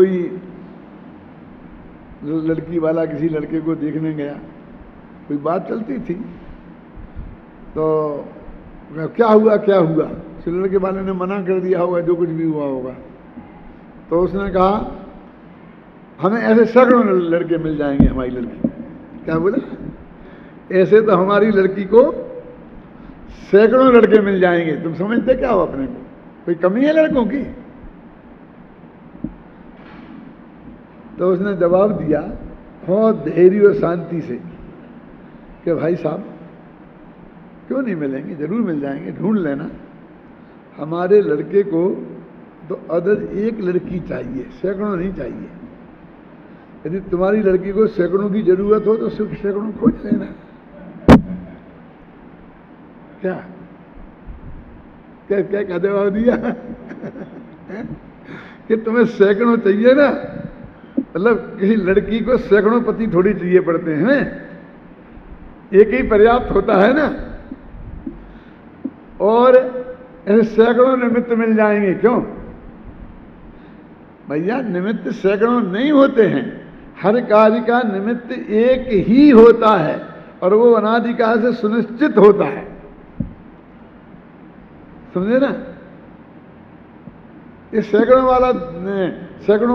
कोई लड़की वाला किसी लड़के को देखने गया, कोई बात चलती थी, तो क्या हुआ क्या हुआ, उस लड़के वाले ने मना कर दिया होगा जो कुछ भी हुआ होगा। तो उसने कहा हमें ऐसे सैकड़ों लड़के मिल जाएंगे हमारी लड़की को। क्या बोला? ऐसे तो हमारी लड़की को सैकड़ों लड़के मिल जाएंगे। तुम समझते क्या हो अपने को? कोई कमी है लड़कों की? तो उसने जवाब दिया बहुत धैर्य और शांति से कि भाई साहब क्यों नहीं मिलेंगे, जरूर मिल जाएंगे, ढूंढ लेना। हमारे लड़के को तो अदर एक लड़की चाहिए, सैकड़ों नहीं चाहिए। यदि तुम्हारी लड़की को सैकड़ों की जरूरत हो तो सिर्फ सैकड़ों खोज लेना। क्या क्या क्या क्या जवाब दिया? कि तुम्हें सैकड़ों चाहिए ना, मतलब किसी लड़की को सैकड़ों पति थोड़ी चाहिए पड़ते हैं, एक ही पर्याप्त होता है ना। और ऐसे सैकड़ों निमित्त मिल जाएंगे। क्यों भैया? निमित्त सैकड़ों नहीं होते हैं, हर कार्य का निमित्त एक ही होता है और वो अनादिकाल से सुनिश्चित होता है। समझे ना? ये सैकड़ों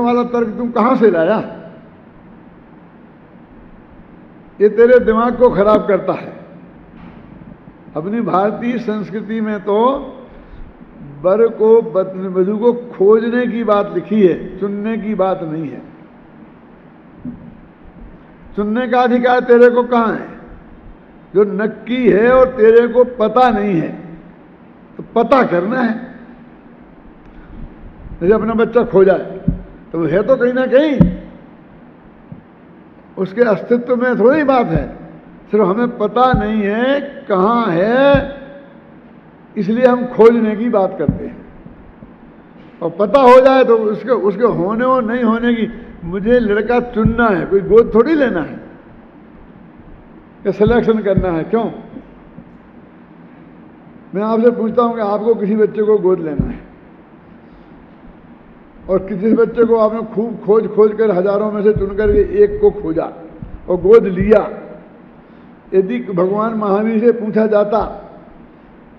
वाला तर्क तुम कहां से लाया? ये तेरे दिमाग को खराब करता है। अपनी भारतीय संस्कृति में तो वर को वधू को खोजने की बात लिखी है, चुनने की बात नहीं है। चुनने का अधिकार तेरे को कहां है? जो नक्की है और तेरे को पता नहीं है तो पता करना है। जैसे अपना बच्चा खोजा है तो है तो कहीं ना कहीं, उसके अस्तित्व में थोड़ी बात है, सिर्फ हमें पता नहीं है कहां है, इसलिए हम खोजने की बात करते हैं। और पता हो जाए तो उसके होने और नहीं होने की, मुझे लड़का चुनना है, कोई गोद थोड़ी लेना है या सिलेक्शन करना है। क्यों? मैं आपसे पूछता हूं कि आपको किसी बच्चे को गोद लेना है और किसी बच्चे को आपने खूब खोज कर हजारों में से चुनकर के एक को खोजा और गोद लिया। यदि भगवान महावीर से पूछा जाता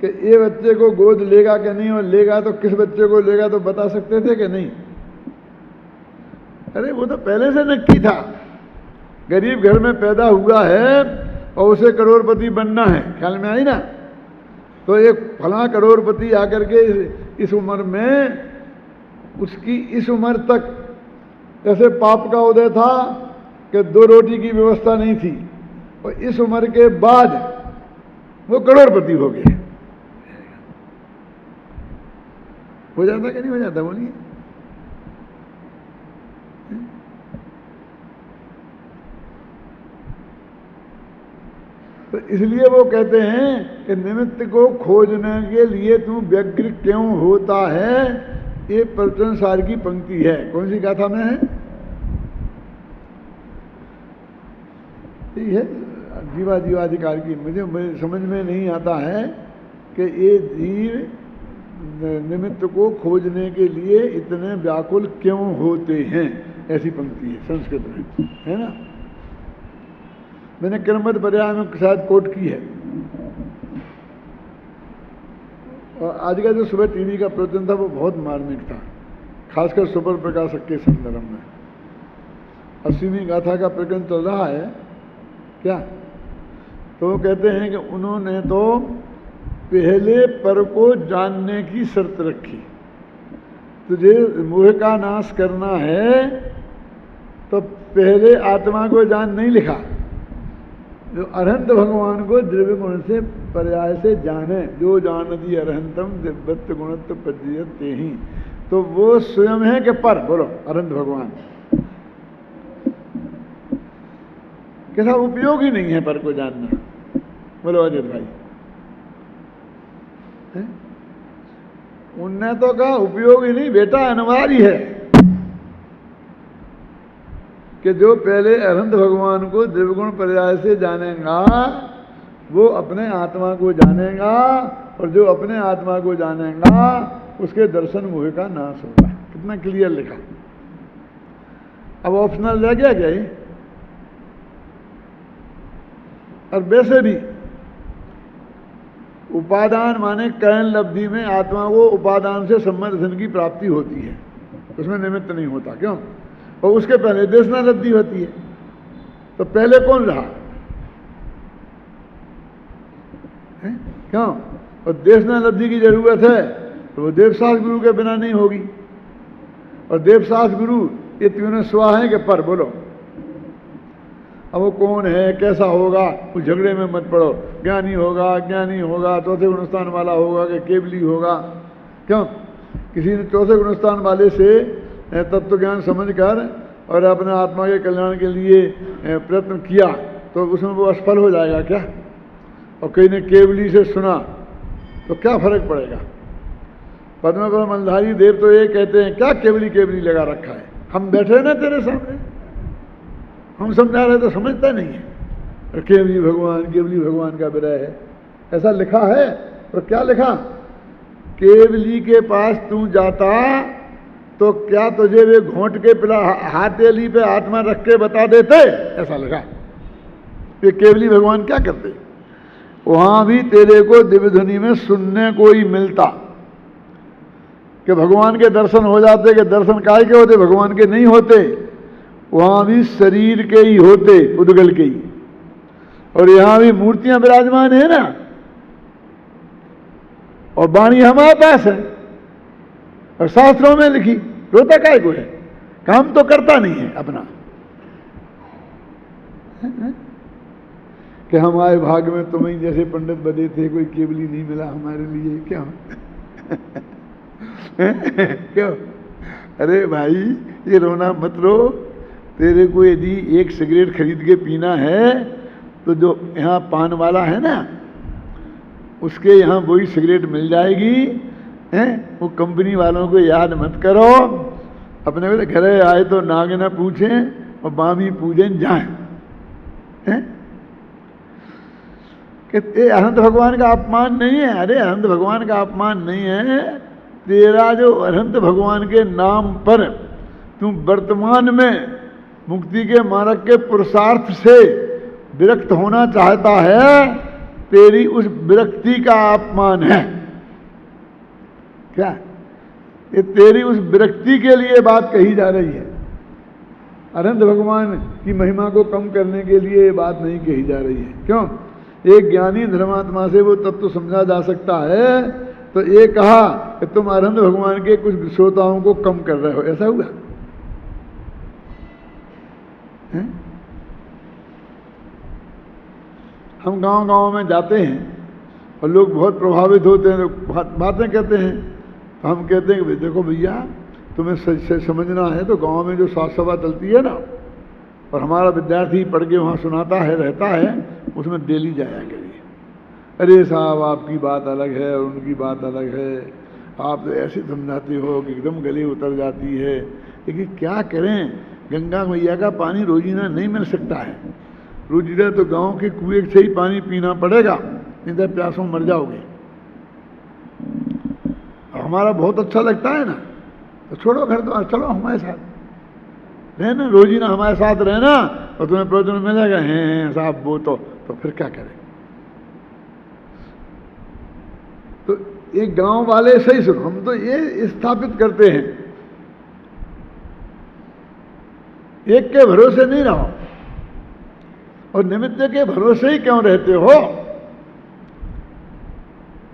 कि ये बच्चे को गोद लेगा कि नहीं, और लेगा तो किस बच्चे को लेगा, तो बता सकते थे कि नहीं? अरे वो तो पहले से नक्की था, गरीब घर में पैदा हुआ है और उसे करोड़पति बनना है, ख्याल में आई ना? तो एक फला करोड़पति आकर के इस उम्र में, उसकी इस उम्र तक जैसे पाप का उदय था कि 2 रोटी की व्यवस्था नहीं थी, और इस उम्र के बाद वो करोड़पति हो गए। हो जाता कि नहीं हो जाता? बोलिए। तो इसलिए वो कहते हैं कि निमित्त को खोजने के लिए तू व्यग्र क्यों होता है। ये प्रवचन सार की पंक्ति है। कौन सी गाथा में है? ठीक है, जीवाधिकार की। मुझे समझ में नहीं आता है कि ये जीव निमित्त को खोजने के लिए इतने व्याकुल क्यों होते हैं। ऐसी पंक्ति है संस्कृत में, है ना? मैंने क्रमबद्ध पर्याय में शायद कोट की है। और आज का जो सुबह टीवी का प्रवचन था वो बहुत मार्मिक था, खासकर सुपर प्रकाशक के संदर्भ में। 80वीं गाथा का प्रकरण चल रहा है क्या? तो वो कहते हैं कि उन्होंने तो पहले पर को जानने की शर्त रखी। तुझे मोह का नाश करना है तो पहले आत्मा को जान नहीं लिखा, जो अरहंत भगवान को द्रव्य गुण से पर्याय से जाने, जो जानती अरहंतम दिव्यत्व गुणत्व प्रज्ञते ही, तो वो स्वयं है कि पर। बोलो, अरहंत भगवान कैसा उपयोग ही नहीं है पर को जानना। बोलो अजित भाई, उनने तो कहा उपयोग ही नहीं बेटा, अनिवार्य है कि जो पहले अरहंत भगवान को द्रव्यगुण पर्याय से जानेगा वो अपने आत्मा को जानेगा, और जो अपने आत्मा को जानेगा उसके दर्शन मोह का नाश होगा। कितना क्लियर लिखा, अब ऑप्शनल रह गया क्या ये? और वैसे भी उपादान माने करण लब्धि में आत्मा को उपादान से संबंध धन की प्राप्ति होती है, उसमें निमित्त नहीं होता। क्यों? और उसके पहले देशना लब्धि होती है। तो पहले कौन रहा है? क्यों? और देशना लब्धि की जरूरत है तो वो देवशास्त्र गुरु के बिना नहीं होगी। और देवशास्त्र गुरु ये तीनों स्वा है कि पर? बोलो। अब वो कौन है, कैसा होगा, उस झगड़े में मत पड़ो। ज्ञानी होगा, अज्ञानी होगा, चौथे गुणस्थान वाला होगा कि केवली होगा। क्यों? किसी ने चौथे गुणस्थान वाले से तत्व ज्ञान समझकर और अपने आत्मा के कल्याण के लिए प्रयत्न किया तो उसमें वो असफल हो जाएगा क्या? और कहीं ने केवली से सुना तो क्या फर्क पड़ेगा? पद्म मलधारी देव तो ये कहते हैं, क्या केवली केवली लगा रखा है, हम बैठे ना तेरे सामने, हम समझा रहे तो समझता नहीं है। केवली भगवान का विरह है, ऐसा लिखा है। और क्या लिखा? केवली के पास तू जाता तो क्या तुझे वे घोंट के पिला हाथेली पे आत्मा रख के बता देते? ऐसा लिखा। ये केवली भगवान क्या करते? वहां भी तेरे को दिव्य ध्वनि में सुनने को ही मिलता कि भगवान के दर्शन हो जाते। कि दर्शन काय के होते? भगवान के नहीं होते, वहां भी शरीर के ही होते, उद्गल के ही। और यहां भी मूर्तियां विराजमान है ना, और वाणी हमारे पास है और शास्त्रों में लिखी। रोता काय को है? काम तो करता नहीं है अपना। कि हमारे भाग में तुम्हें जैसे पंडित बने थे, कोई केवली नहीं मिला हमारे लिए। क्या क्यों? अरे भाई ये रोना मत रो। तेरे को यदि एक सिगरेट खरीद के पीना है तो जो यहाँ पान वाला है ना, उसके यहाँ वही सिगरेट मिल जाएगी। हैं? वो कंपनी वालों को याद मत करो। अपने घरे आए तो नाग न पूछें और बामी पूजन जाए। कि अनंत भगवान का अपमान नहीं है। अरे अनंत भगवान का अपमान नहीं है। तेरा जो अनंत भगवान के नाम पर तुम वर्तमान में मुक्ति के मार्ग के पुरुषार्थ से विरक्त होना चाहता है, तेरी उस विरक्ति का अपमान है। क्या? ये तेरी उस विरक्ति के लिए बात कही जा रही है। अनंत भगवान की महिमा को कम करने के लिए ये बात नहीं कही जा रही है। क्यों? एक ज्ञानी धर्मात्मा से वो तत्व समझा जा सकता है। तो ये कहा कि तुम अनंत भगवान के कुछ श्रोताओं को कम कर रहे हो, ऐसा हुआ है? हम गांव-गांव में जाते हैं और लोग बहुत प्रभावित होते हैं, बातें कहते हैं। तो हम कहते हैं कि देखो भैया, तुम्हें सच समझना है तो गांव में जो शास्त्र सभा चलती है ना, और हमारा विद्यार्थी पढ़ के वहाँ सुनाता है, रहता है, उसमें डेली जाया करिए। अरे साहब आपकी बात अलग है और उनकी बात अलग है, आप तो ऐसे समझाते हो कि एकदम गले उतर जाती है। लेकिन क्या करें, गंगा मैया का पानी रोजीना नहीं मिल सकता है। रोजीना तो गांव के कुएं से ही पानी पीना पड़ेगा, नहीं तो प्यासों मर जाओगे। हमारा बहुत अच्छा लगता है ना, तो छोड़ो घर तो चलो हमारे साथ रहना, रोजीना हमारे साथ रहना और तुम्हें प्रयोजन मिलेगा। हैं साहब वो तो फिर क्या करें? तो एक गांव वाले सही सुनो, हम तो ये स्थापित करते हैं, एक के भरोसे नहीं रहो। और निमित्त के भरोसे ही क्यों रहते हो?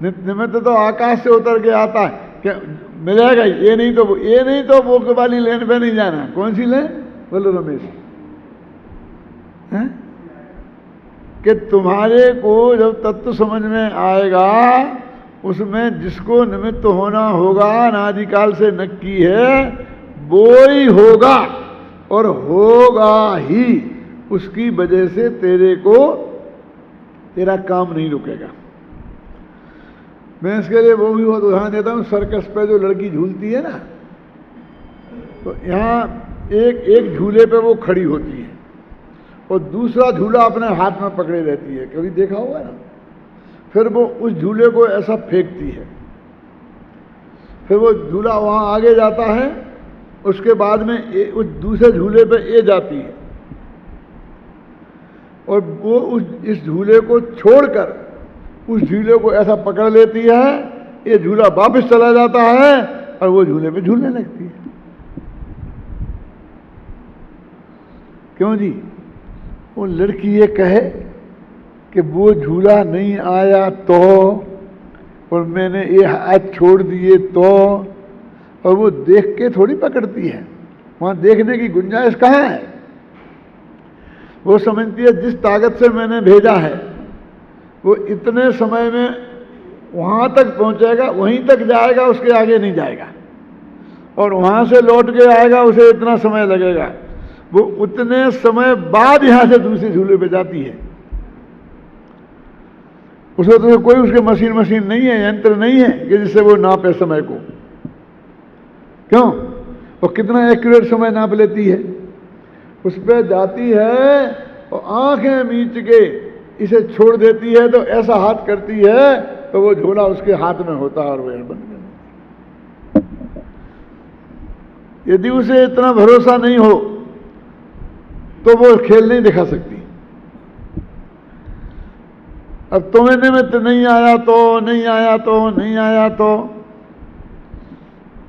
निमित्त तो आकाश से उतर के आता है, क्या मिलेगा? ये नहीं तो वो वाली लेन पे नहीं जाना। कौन सी लेन? बोलो रमेश। हैं? कि तुम्हारे को जब तत्व समझ में आएगा, उसमें जिसको निमित्त होना होगा अनादिकाल से नक्की है, वो ही होगा और होगा ही। उसकी वजह से तेरा काम नहीं रुकेगा। मैं इसके लिए वो भी बहुत उदाहरण देता हूँ। सर्कस पे जो लड़की झूलती है ना, तो यहाँ एक झूले पे वो खड़ी होती है और दूसरा झूला अपने हाथ में पकड़े रहती है। कभी देखा होगा ना? फिर वो उस झूले को ऐसा फेंकती है, फिर वो झूला वहाँ आगे जाता है उसके बाद में उस दूसरे झूले पे ये जाती है और वो इस झूले को छोड़कर उस झूले को ऐसा पकड़ लेती है, ये झूला वापस चला जाता है और वो झूले पे झूलने लगती है। क्यों जी? वो लड़की ये कहे कि वो झूला नहीं आया तो, और मैंने ये हाथ छोड़ दिए तो, और वो देख के थोड़ी पकड़ती है, वहां देखने की गुंजाइश कहाँ है? वो समझती है जिस ताकत से मैंने भेजा है वो इतने समय में वहां तक पहुंचेगा, वहीं तक जाएगा, उसके आगे नहीं जाएगा, और वहां से लौट के आएगा उसे इतना समय लगेगा। वो उतने समय बाद यहां से दूसरे झूले पे जाती है। उसमें तो कोई उसके मशीन नहीं है, यंत्र नहीं है कि जिससे वो नापे समय को। क्यों? वो कितना एक्यूरेट समय नाप लेती है। उस पर जाती है और आंखें मीच के इसे छोड़ देती है, तो ऐसा हाथ करती है तो वो झोला उसके हाथ में होता है और वो बंद कर देती। यदि उसे इतना भरोसा नहीं हो तो वो खेल नहीं दिखा सकती। अब तुम्हें निमित्त नहीं आया तो, नहीं आया तो, नहीं आया तो,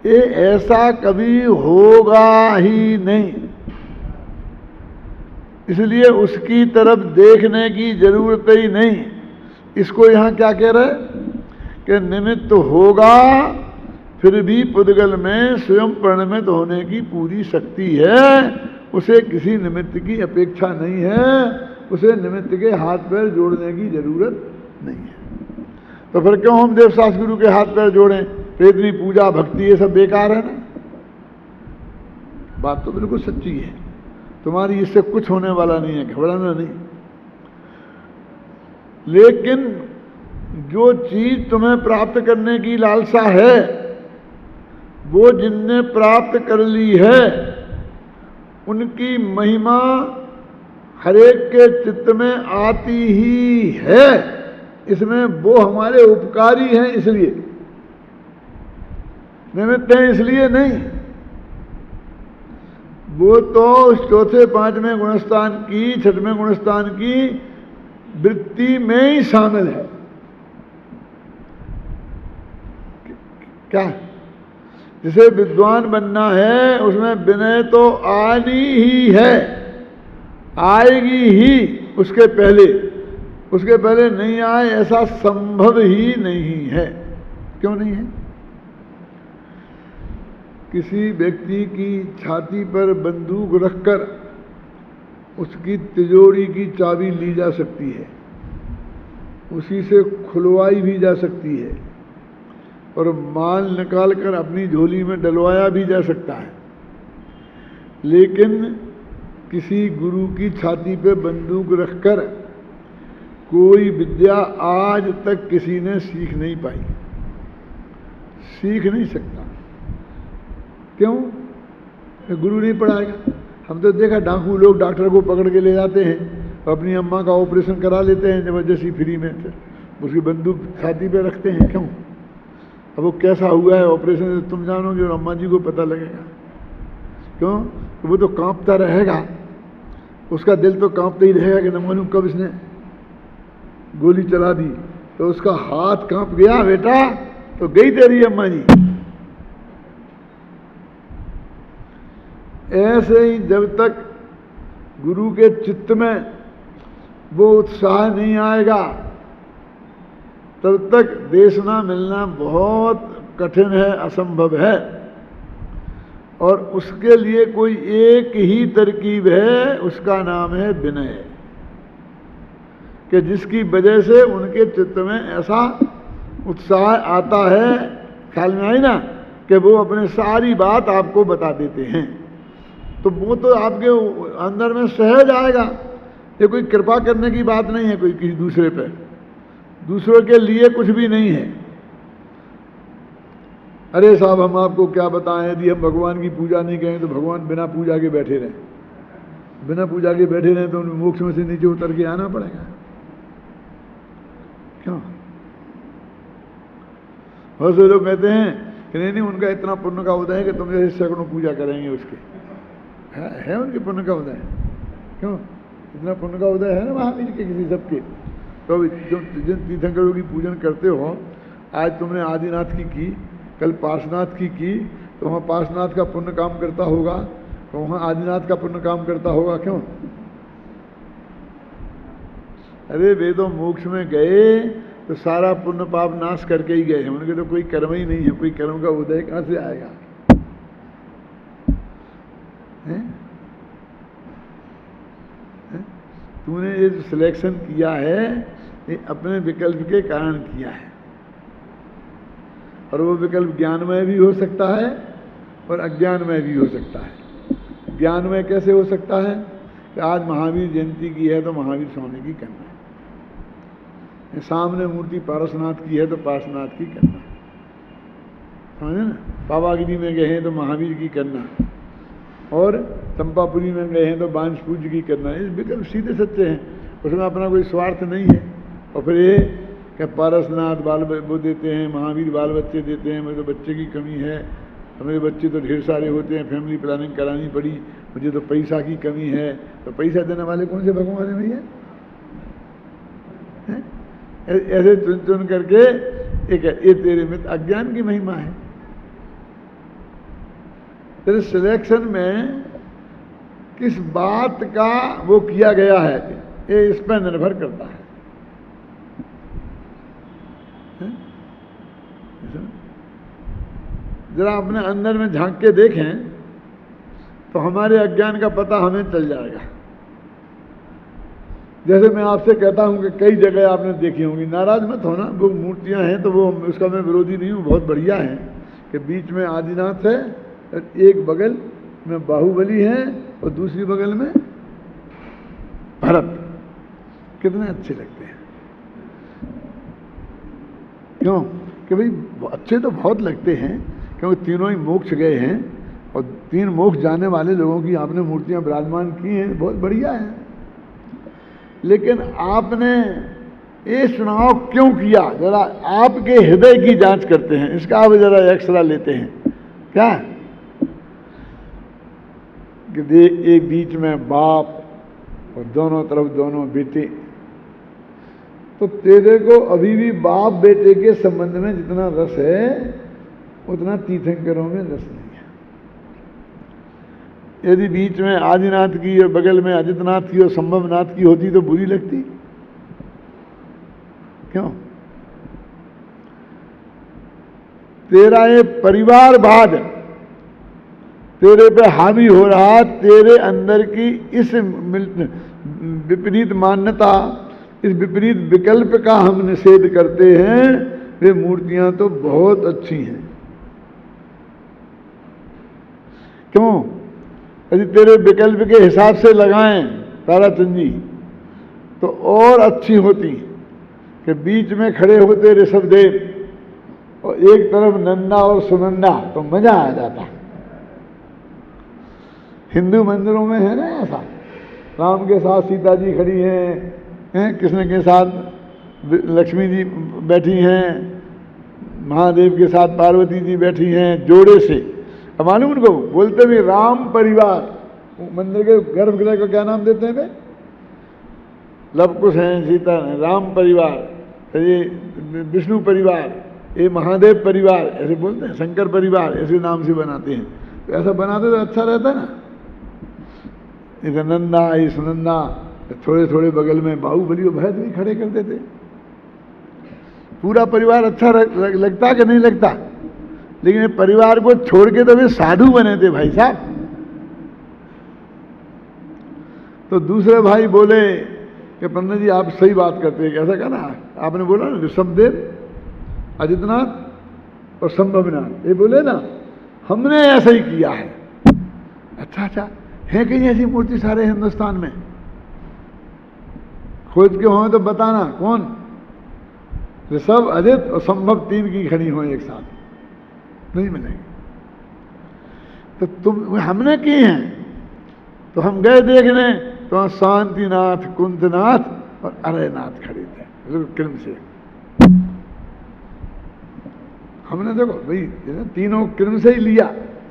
ये ऐसा कभी होगा ही नहीं। इसलिए उसकी तरफ देखने की जरूरत ही नहीं। इसको यहां क्या कह रहे कि निमित्त होगा, फिर भी पुद्गल में स्वयं परिणमित होने की पूरी शक्ति है। उसे किसी निमित्त की अपेक्षा नहीं है, उसे निमित्त के हाथ पैर जोड़ने की जरूरत नहीं है। तो फिर क्यों हम देवशास्त्र गुरु के हाथ पैर जोड़ें? तो इतनी पूजा भक्ति ये सब बेकार है ना। बात तो बिल्कुल सच्ची है, तुम्हारी इससे कुछ होने वाला नहीं है, घबराना नहीं। लेकिन जो चीज तुम्हें प्राप्त करने की लालसा है, वो जिनने प्राप्त कर ली है उनकी महिमा हरेक के चित्त में आती ही है। इसमें वो हमारे उपकारी हैं इसलिए, निमित्त हैं इसलिए नहीं। वो तो चौथे पांचवें गुणस्थान की, छठवें गुणस्थान की वृत्ति में ही शामिल है। क्या? जिसे विद्वान बनना है उसमें विनय तो आनी ही है, आएगी ही। उसके पहले नहीं आए ऐसा संभव ही नहीं है। क्यों नहीं है? किसी व्यक्ति की छाती पर बंदूक रखकर उसकी तिजोरी की चाबी ली जा सकती है, उसी से खुलवाई भी जा सकती है, और माल निकालकर अपनी झोली में डलवाया भी जा सकता है। लेकिन किसी गुरु की छाती पे बंदूक रखकर कोई विद्या आज तक किसी ने सीख नहीं पाई, सीख नहीं सकता। क्यों? गुरु नहीं पढ़ाएगा। हम तो देखा डाकू लोग डॉक्टर को पकड़ के ले जाते हैं और अपनी अम्मा का ऑपरेशन करा लेते हैं जबरदस्ती फ्री में, उसकी बंदूक छाती पे रखते हैं। क्यों? अब वो कैसा हुआ है ऑपरेशन तुम जानोगे और अम्मा जी को पता लगेगा। क्यों? तो वो तो कांपता रहेगा, उसका दिल तो कांपता ही रहेगा कि न मालूम कब इसने गोली चला दी। तो उसका हाथ कांप गया, बेटा तो गई तेरी अम्मा जी। ऐसे ही जब तक गुरु के चित्त में वो उत्साह नहीं आएगा तब तक देशना मिलना बहुत कठिन है, असंभव है। और उसके लिए कोई एक ही तरकीब है, उसका नाम है विनय, कि जिसकी वजह से उनके चित्त में ऐसा उत्साह आता है, ख्याल में आई ना, कि वो अपने सारी बात आपको बता देते हैं। तो वो तो आपके अंदर में सहज आएगा। ये कोई कृपा करने की बात नहीं है कोई किसी दूसरे पे, दूसरों के लिए कुछ भी नहीं है। अरे साहब हम आपको क्या बताएं, यदि हम भगवान की पूजा नहीं करें तो भगवान बिना पूजा के बैठे रहें, बिना पूजा के बैठे रहें तो उन्हें मोक्ष में से नीचे उतर के आना पड़ेगा। क्यों? बहुत से लोग कहते हैं कि नहीं उनका इतना पुण्य का उदय है कि तुम जैसे सैकड़ों पूजा करेंगे उसके। है उनके पुण्य का उदय, क्यों इतना पुण्य का उदय है ना महावीर के किसी सबके। तो जिन तीर्थंकरों की पूजन करते हो, आज तुमने आदिनाथ की, कल पार्श्वनाथ की, तो वहाँ पार्श्वनाथ का पुण्य काम करता होगा, तो वहाँ आदिनाथ का पुण्य काम करता होगा, क्यों? अरे वेदों मोक्ष में गए तो सारा पुण्य पाप नाश करके ही गए हैं, उनके तो कोई कर्म ही नहीं है, कोई कर्म का उदय कहाँ से आएगा? तूने ये जो सिलेक्शन किया है ये अपने विकल्प के कारण किया है, और वो विकल्प ज्ञानमय भी हो सकता है और अज्ञानमय भी हो सकता है। ज्ञानमय कैसे हो सकता है कि आज महावीर जयंती की है तो महावीर स्वामी की करना है, सामने मूर्ति पार्श्वनाथ की है तो पार्श्वनाथ की करना है, समझे ना? पावागिरी में गए हैं तो महावीर की करना, और चंपापुरी में गए हैं तो बांस पूज्य की करना है। इस विकल्प सीधे सच्चे हैं, उसमें अपना कोई स्वार्थ नहीं है। और फिर ये कि पारसनाथ बाल वो देते हैं, महावीर बाल बच्चे देते हैं, मेरे तो बच्चे की कमी है, हमारे बच्चे तो ढेर सारे होते हैं, फैमिली प्लानिंग करानी पड़ी, मुझे तो पैसा की कमी है। तो पैसा देने वाले कौन से भगवान है भैया? ऐसे चुन चुन करके ये तेरे में अज्ञान की महिमा है। तेरे सिलेक्शन में किस बात का वो किया गया है ये इस पर निर्भर करता है। जरा अपने अंदर में झांक के देखें तो हमारे अज्ञान का पता हमें चल जाएगा। जैसे मैं आपसे कहता हूं कि कई जगह आपने देखी होंगी, नाराज मत होना, वो मूर्तियां हैं तो वो उसका मैं विरोधी नहीं हूं, बहुत बढ़िया है कि बीच में आदिनाथ है, एक बगल में बाहुबली है और दूसरी बगल में भरत। कितने अच्छे लगते हैं, क्यों? कि भाई अच्छे तो बहुत लगते हैं, क्योंकि तीनों ही मोक्ष गए हैं और तीन मोक्ष जाने वाले लोगों की आपने मूर्तियां विराजमान की हैं, बहुत बढ़िया है। लेकिन आपने ये चुनाव क्यों किया? जरा आपके हृदय की जांच करते हैं, इसका आप जरा एक्सरा लेते हैं क्या? कि एक बीच में बाप और दोनों तरफ दोनों बेटे, तो तेरे को अभी भी बाप बेटे के संबंध में जितना रस है उतना तीर्थंकरों में रस नहीं है। यदि बीच में आदिनाथ की और बगल में अजितनाथ की और संभवनाथ की होती तो बुरी लगती, क्यों? तेरा ये परिवारवाद तेरे पे हावी हो रहा, तेरे अंदर की इस विपरीत मान्यता, इस विपरीत विकल्प का हम निषेध करते हैं। वे मूर्तियां तो बहुत अच्छी हैं, क्यों? यदि तेरे विकल्प के हिसाब से लगाएं ताराचंद जी तो और अच्छी होती कि बीच में खड़े होते ऋषभदेव और एक तरफ नंदा और सुनंदा, तो मजा आ जाता। हिंदू मंदिरों में है ना ऐसा, राम के साथ सीता जी खड़ी हैं, कृष्ण के साथ लक्ष्मी जी बैठी हैं, महादेव के साथ पार्वती जी बैठी हैं जोड़े से। अब मालूम उनको बोलते भी राम परिवार, मंदिर के गर्भगृह को क्या नाम देते हैं वे? लवकुश हैं, सीता हैं, राम परिवार, तो ये विष्णु परिवार, ये महादेव परिवार, ऐसे बोलते हैं, शंकर परिवार, ऐसे नाम से बनाते हैं। तो ऐसा बनाते तो अच्छा रहता ना। इधर नंदा, ये सुनंदा, थोड़े थोड़े बगल में बाहुबली और भरत भी खड़े कर देते। पूरा परिवार अच्छा लगता कि नहीं लगता? लेकिन परिवार को छोड़ के तो वे साधु बने थे भाई साहब। तो दूसरे भाई बोले कि पंडित जी आप सही बात करते हैं, कैसा कहना आपने बोला ना, ऋषभदेव, अजितनाथ और संभवनाथ, ये बोले ना हमने ऐसा ही किया है। अच्छा, है कहीं ऐसी मूर्ति सारे हिंदुस्तान में? खोज के हो तो बताना कौन? ऋषभ, अजित और संभव तीन की खड़ी हो एक साथ, नहीं मिलेंगे। तो तुम हमने की हैं, तो हम गए देखने तो शांतिनाथ, कुंतनाथ और अरयनाथ खड़े थे कृम से। हमने देखो भाई तीनों क्रम से ही लिया,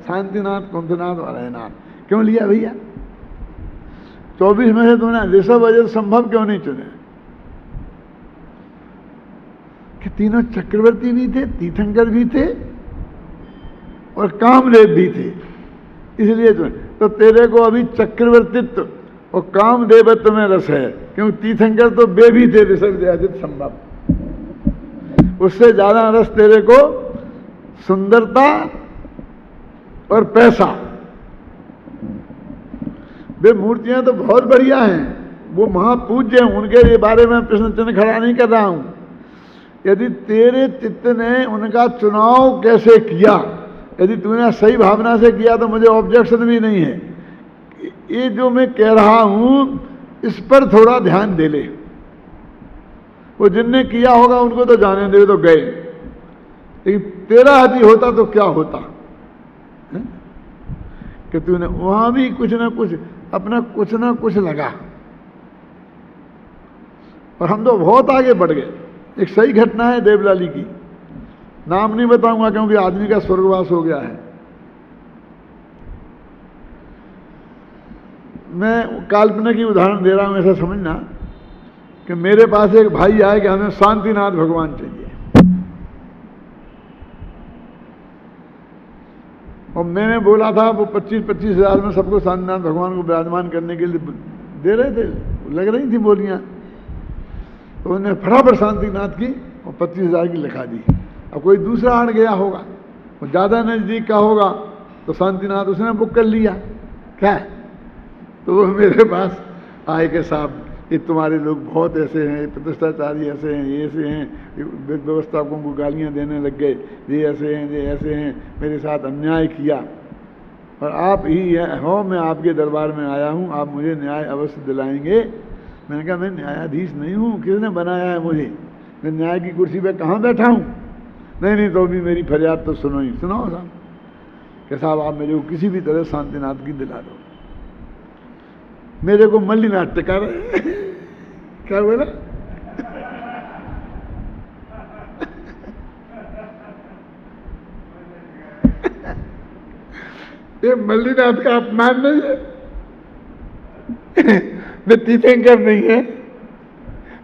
शांतिनाथ, कुंभनाथ और अयनाथ। क्यों लिया भैया? 24 में से तुमने ऋषभ अजर संभव क्यों नहीं चुने? कि तीनों चक्रवर्ती भी थे, तीर्थंकर भी थे और कामदेव भी थे, इसलिए तो तेरे को अभी चक्रवर्तित्व और कामदेवत्व में रस है, क्योंकि तीर्थंकर तो वे भी थे ऋषभ अजित संभव। उससे ज्यादा रस तेरे को सुंदरता और पैसा। वे मूर्तियां तो बहुत बढ़िया हैं, वो महापूज्य हैं, उनके बारे में प्रश्न चिन्ह खड़ा नहीं कर रहा हूं। यदि तेरे चित्त ने उनका चुनाव कैसे किया, यदि तूने सही भावना से किया तो मुझे ऑब्जेक्शन भी नहीं है। ये जो मैं कह रहा हूं इस पर थोड़ा ध्यान दे ले। वो जिनने किया होगा उनको तो जाने दे, तो गए, लेकिन तेरा यदि होता तो क्या होता है? कि तूने वहां भी कुछ ना कुछ अपना कुछ ना कुछ लगा, और हम तो बहुत आगे बढ़ गए। एक सही घटना है देवलाली की, नाम नहीं बताऊंगा क्योंकि आदमी का स्वर्गवास हो गया है। मैं काल्पनिक की उदाहरण दे रहा हूं, ऐसा समझना कि मेरे पास एक भाई आए कि हमें शांतिनाथ भगवान चाहिए, और मैंने बोला था वो 25-25 हजार में सबको शांतिनाथ भगवान को विराजमान करने के लिए दे रहे थे, लग रही थी बोलियां। तो उन्होंने फटाफट शांतिनाथ की और 25,000 की लिखा दी। अब कोई दूसरा आड़ गया होगा, वो ज़्यादा नज़दीक का होगा, तो शांतिनाथ उसने बुक कर लिया क्या है? तो वो मेरे पास आए के साहब ये तुम्हारे लोग बहुत ऐसे हैं, प्रतिष्ठाचारी ऐसे हैं, ये ऐसे हैं, व्यवस्थापकों को गालियाँ देने लग गए, ये ऐसे हैं, ये ऐसे हैं, मेरे साथ अन्याय किया, और आप ही हो, मैं आपके दरबार में आया हूँ, आप मुझे न्याय अवश्य दिलाएंगे। मैंने कहा मैं न्यायाधीश नहीं हूँ, किसने बनाया है मुझे? मैं न्याय की कुर्सी पे कहाँ बैठा हूँ? नहीं तो भी मेरी फरियाद तो सुनो ही, सुनाओ साहब कि साहब आप मेरे को किसी भी तरह शांतिनाथ की दिला दो। मेरे को मल्लीनाथ टिका रहे क्या बोला? ये मल्लीनाथ का अपमान नहीं है? वे तीर्थंकर नहीं है,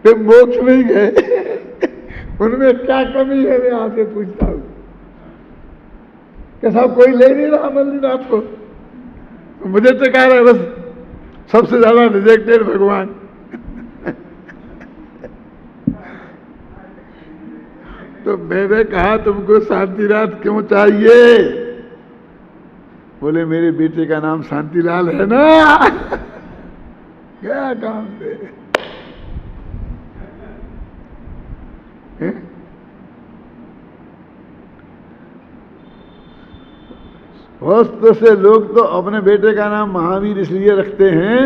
वे मोक्ष में गए, उनमें क्या कमी है? मैं आपसे पूछता हूं कि साहब कोई ले नहीं रहा मल्लीनाथ को, तो मुझे टिका रहा है बस, सबसे ज्यादा रिजेक्टेड भगवान। तो मैंने कहा तुमको शांतिनाथ क्यों चाहिए? बोले मेरे बेटे का नाम शांतिलाल है ना। क्या काम दे? होस्त से लोग तो अपने बेटे का नाम महावीर इसलिए रखते हैं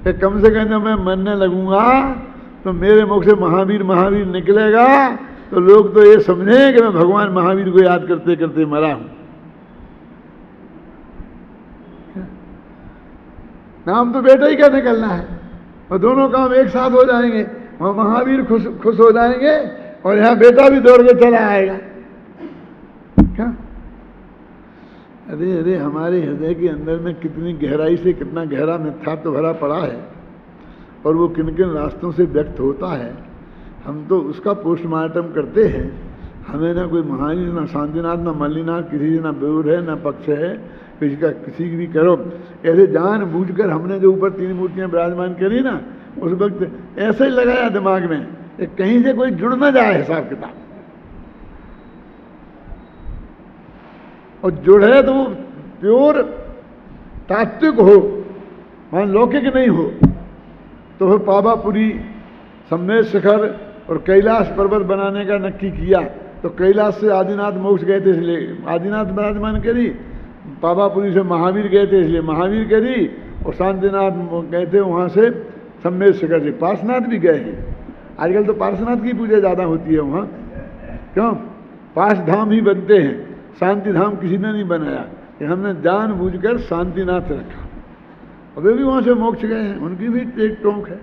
कि कम से कम जब मैं मरने लगूंगा तो मेरे मुख से महावीर महावीर निकलेगा, तो लोग तो ये समझें कि मैं भगवान महावीर को याद करते करते मरा हूं। नाम तो बेटा ही का निकलना है, और दोनों काम एक साथ हो जाएंगे। वहां महावीर खुश हो जाएंगे और यहां बेटा भी दौड़ के चला आएगा। क्या? अरे अरे हमारे हृदय के अंदर में कितनी गहराई से कितना गहरा मिथ्यात्व भरा पड़ा है, और वो किन किन रास्तों से व्यक्त होता है, हम तो उसका पोस्टमार्टम करते हैं। हमें ना कोई महावीर, ना शांतिनाथ, ना मल्लीनाथ, किसी से ना विरोध है, ना पक्ष है किसी का, किसी की भी करो। ऐसे जान बूझकर हमने जो ऊपर 3 मूर्तियां विराजमान करी ना, उस वक्त ऐसे ही लगाया दिमाग में कि कहीं से कोई जुड़ ना जाए हिसाब किताब, और जुड़े तो वो प्योर तात्विक हो, मान लौकिक नहीं हो। तो फिर पावापुरी, सम्मेद शिखर और कैलाश पर्वत बनाने का नक्की किया, तो कैलाश से आदिनाथ मोक्ष गए थे इसलिए आदिनाथ विराजमान करी, पावापुरी से महावीर गए थे इसलिए महावीर करी, और शांतिनाथ गए थे वहाँ से सम्मेद शिखर से पार्श्वनाथ भी गए हैं। आजकल तो पार्श्वनाथ की पूजा ज़्यादा होती है वहाँ, क्यों? पार्श्व धाम ही बनते हैं, शांति धाम किसी ने नहीं बनाया, कि हमने जानबूझकर शांतिनाथ रखा, और वे भी वहाँ से मोक्ष गए हैं, उनकी भी एक टोंक है।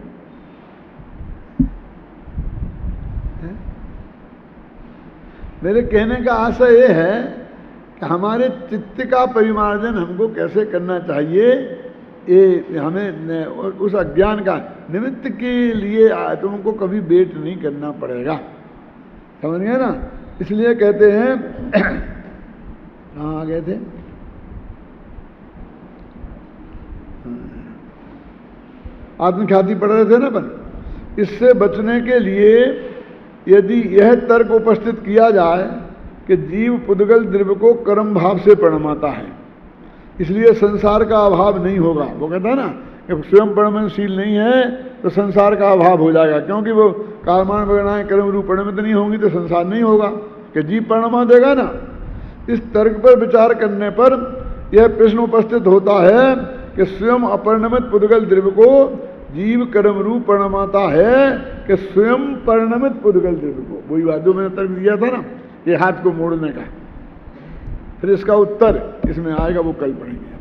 मेरे कहने का आशय ये है कि हमारे चित्त का परिमार्जन हमको कैसे करना चाहिए, ये हमें उस अज्ञान का निमित्त के लिए तुमको कभी वेट नहीं करना पड़ेगा, समझ गए ना। इसलिए कहते हैं कहाँ आ गए थे, आत्मख्याति पढ़ रहे थे ना अपन। इससे बचने के लिए यदि यह तर्क उपस्थित किया जाए कि जीव पुद्गल द्रव्य को कर्म भाव से प्रणमाता है, इसलिए संसार का अभाव नहीं होगा। वो कहता है ना कि स्वयं प्रणमनशील नहीं है तो संसार का अभाव हो जाएगा, क्योंकि वो कालमान वगैरह कर्म रूप प्रणमित नहीं होंगी तो संसार नहीं होगा, कि जीव प्रणमा देगा ना। इस तर्क पर विचार करने पर यह प्रश्न उपस्थित होता है कि स्वयं अपरिणमित पुद्गल द्रव्य को जीव कर्म रूप प्रणमाता है कि स्वयं परिणमित पुद्गल द्रव्य को। वही बात जो मैंने तर्क दिया था ना, ये हाथ को मोड़ने का। फिर इसका उत्तर इसमें आएगा, वो कल पढ़ेंगे।